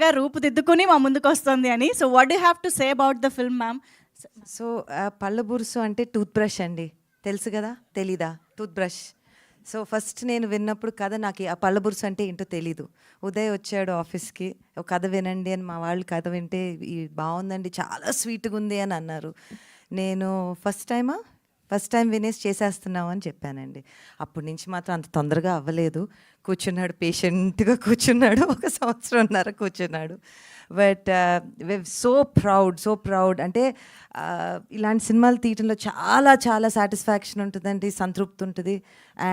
గా రూపుదిద్దుకొని మా ముందుకొస్తుంది అని. So what do you have to say about the film ma'am? So పళ్ళ బురుసు అంటే టూత్ బ్రష్ అండి. తెలుసు కదా? తెలీదా? Tooth brush. సో ఫస్ట్ నేను విన్నప్పుడు కథ నాకు ఆ పళ్ళ బురుసు అంటే ఏంటో తెలీదు. ఉదయ్ వచ్చాడు ఆఫీస్కి, ఒక కథ వినండి అని. మా వాళ్ళు కథ వింటే బాగుందండి, చాలా స్వీట్గా ఉంది అని అన్నారు. నేను ఫస్ట్ టైం వినేసి చేసేస్తున్నావు అని చెప్పానండి. అప్పటి నుంచి మాత్రం అంత తొందరగా అవ్వలేదు. కూర్చున్నాడు, పేషెంట్గా కూర్చున్నాడు, 1 సంవత్సరంన్నర కూర్చున్నాడు. But so proud. అంటే ఇలాంటి సినిమాలు తీయటంలో చాలా చాలా సాటిస్ఫాక్షన్ ఉంటుందండి, సంతృప్తి ఉంటుంది.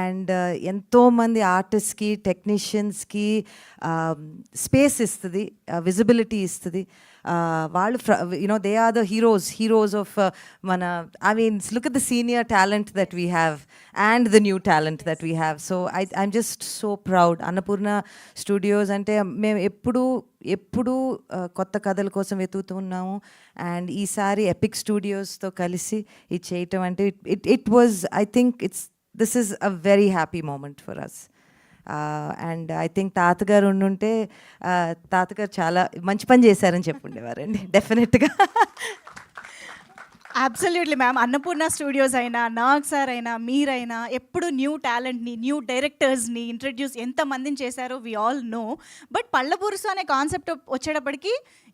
అండ్ ఎంతోమంది ఆర్టిస్ట్కి, టెక్నీషియన్స్కి స్పేస్ ఇస్తుంది, విజిబిలిటీ ఇస్తుంది. వాళ్ళు they are the heroes of మన, I mean look at the senior talent that we have and the new talent that we have. So I'm just so proud. Annapurna studios అంటే మేము ఎప్పుడూ కొత్త కథల కోసం వెతుకుతూ ఉన్నాము. అండ్ ఈసారి ఎపిక్ స్టూడియోస్తో కలిసి ఇది చేయటం అంటే it was, I think this is a very happy moment for us. And I think తాతగారు ఉండుంటే తాతగారు చాలా మంచి పని చేశారని చెప్పుండేవారండి డెఫినెట్గా. Absolutely ma'am. అన్నపూర్ణ స్టూడియోస్ అయినా, నాగ్ సార్ అయినా, మీరైనా ఎప్పుడు న్యూ టాలెంట్ని, న్యూ డైరెక్టర్స్ని ఇంట్రడ్యూస్ ఎంతమందిని చేశారో వి ఆల్ నో. బట్ పళ్ళ బురుసు అనే కాన్సెప్ట్ వచ్చేటప్పటికి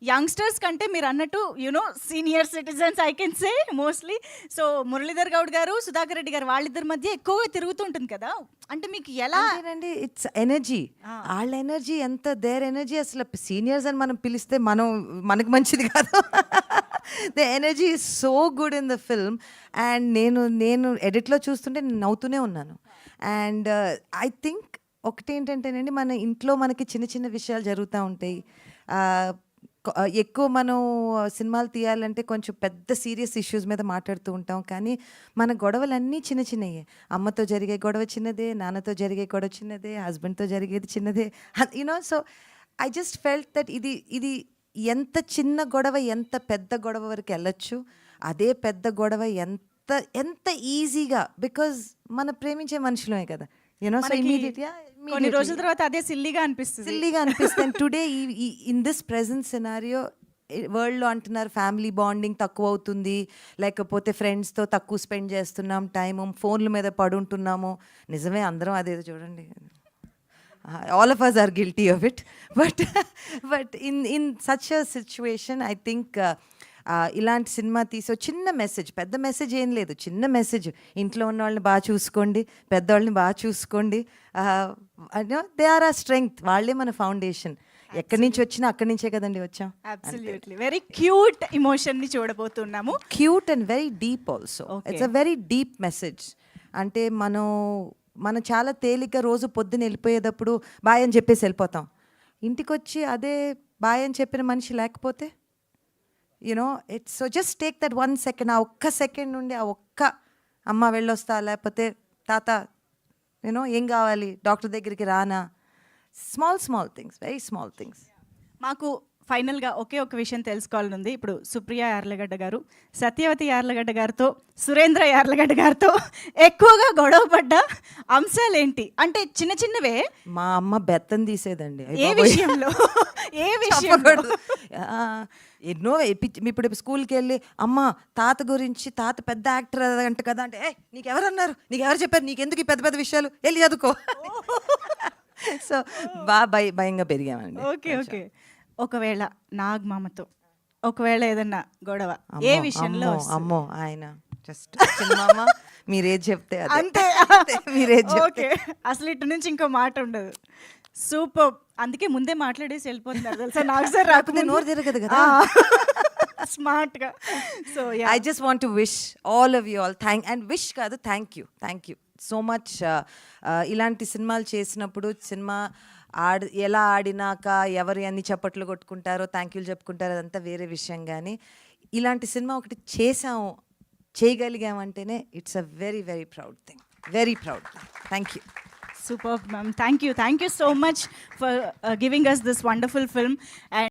యంగ్స్టర్స్ కంటే మీరు అన్నట్టు you know senior citizens I can say mostly. So Muralidhar Goud గారు, సుధాకర్ రెడ్డి గారు వాళ్ళిద్దరి మధ్య ఎక్కువగా తిరుగుతుంటుంది కదా. అంటే మీకు ఎలా అండి? It's energy. వాళ్ళ ఎనర్జీ ఎంత, దేర్ ఎనర్జీ అసలు సీనియర్స్ అని మనం పిలిస్తే మనకు మంచిది కాదు. The energy is so good in the film. And నేను ఎడిట్లో చూస్తుంటే నేను నవ్వుతూనే ఉన్నాను. అండ్ ఐ థింక్ ఒకటి ఏంటంటేనండి, మన ఇంట్లో మనకి చిన్న చిన్న విషయాలు జరుగుతూ ఉంటాయి. ఎక్కువ మనం సినిమాలు తీయాలంటే కొంచెం పెద్ద సీరియస్ ఇష్యూస్ మీద మాట్లాడుతూ ఉంటాం. కానీ మన గొడవలన్నీ చిన్న చిన్నయే. అమ్మతో జరిగే గొడవ చిన్నదే, నాన్నతో జరిగే గొడవ చిన్నదే, హస్బెండ్తో జరిగేది చిన్నదే, you know. So I just felt that ఇది ఎంత చిన్న గొడవ ఎంత పెద్ద గొడవ వరకు వెళ్ళొచ్చు, అదే పెద్ద గొడవ ఎంత ఈజీగా, బికాజ్ మన ప్రేమించే మనుషులమే కదా, యూనో. సో ఇమీడియట్గా కొన్ని రోజుల తర్వాత అదే సిల్లీగా అనిపిస్తుంది. Today in this present scenario వరల్డ్లో అంటున్నారు ఫ్యామిలీ బాండింగ్ తక్కువ అవుతుంది, లేకపోతే ఫ్రెండ్స్తో తక్కువ స్పెండ్ చేస్తున్నాం టైము, ఫోన్ల మీద పడుంటున్నాము. నిజమే, అందరం అదేదో చూడండి, all of us are guilty of it. But in such a situation, I think ఇలాంటి సినిమా తీసి చిన్న మెసేజ్, పెద్ద మెసేజ్ ఏం లేదు, చిన్న మెసేజ్, ఇంట్లో ఉన్న వాళ్ళని బాగా చూసుకోండి, పెద్దవాళ్ళని బాగా చూసుకోండి. దే ఆర్ ఆ స్ట్రెంగ్త్, వాళ్ళే మన ఫౌండేషన్. ఎక్కడి నుంచి వచ్చినా అక్కడి నుంచే కదండి వచ్చాం. అబ్సల్యూట్లీ వెరీ క్యూట్ ఎమోషన్ ని చూడబోతున్నాము. Cute and very deep also. It's a very deep message. అంటే మనం చాలా తేలిగ్గా రోజు పొద్దున్న వెళ్ళిపోయేటప్పుడు బాయ్ అని చెప్పేసి వెళ్ళిపోతాం. ఇంటికి వచ్చి అదే బాయ్ అని చెప్పిన మనిషి లేకపోతే, you know, it's so just take that 1 second. ఆ ఒక్క సెకండ్ నుండి ఆ ఒక్క అమ్మ వెళ్ళొస్తా, లేకపోతే తాత యూనో ఏం కావాలి, డాక్టర్ దగ్గరికి రానా, small things, very small things. మాకు ఫైనల్గా ఒకే ఒక విషయం తెలుసుకోవాలని ఉంది. ఇప్పుడు సుప్రియ యార్లగడ్డ గారు సత్యవతి యార్లగడ్డ గారితో, సురేంద్ర యార్లగడ్డ గారితో ఎక్కువగా గొడవపడ్డ అంశాలు ఏంటి? అంటే చిన్న చిన్నవే. మా అమ్మ బెత్తం తీసేదండి. ఏ విషయంలో? ఎన్నో ఇప్పుడు స్కూల్కి వెళ్ళి అమ్మ తాత గురించి, తాత పెద్ద యాక్టర్ అంట కదా అంటే, నీకెవరన్నారు, నీకెవరు చెప్పారు, నీకెందుకు ఈ పెద్ద పెద్ద విషయాలు, వెళ్ళి చదువుకో. సో బాగా భయంగా పెరిగామండి. ఓకే. ఒకవేళ నాగమామతో ఒకవేళ ఏదన్నా గొడవ ఏ విషయంలో? అమ్మో, ఆయన జస్ట్ మామ, మీరేది చెప్తే అంతే. మీరేది ఓకే, అసలు ఇటు నుంచి ఇంకో మాట ఉండదు. సూపర్. అందుకే ముందే మాట్లాడేసి వెళ్ళిపోతున్నారు తెలుసా. నాకు సార్ రాకుండా నోరు తిరగదు కదా స్మార్ట్ గా. So I just want to wish all of you all wish కాదు, థ్యాంక్ యూ సో మచ్. ఇలాంటి సినిమాలు చేసినప్పుడు సినిమా ఎలా ఆడినాక ఎవరు ఎన్ని చప్పట్లు కొట్టుకుంటారో, థ్యాంక్ యూలు చెప్పుకుంటారో, అదంతా వేరే విషయం. కానీ ఇలాంటి సినిమా ఒకటి చేయగలిగామంటేనే it's a very very proud thing. Thank you. Superb, ma'am. Thank you so much for giving us this wonderful film. And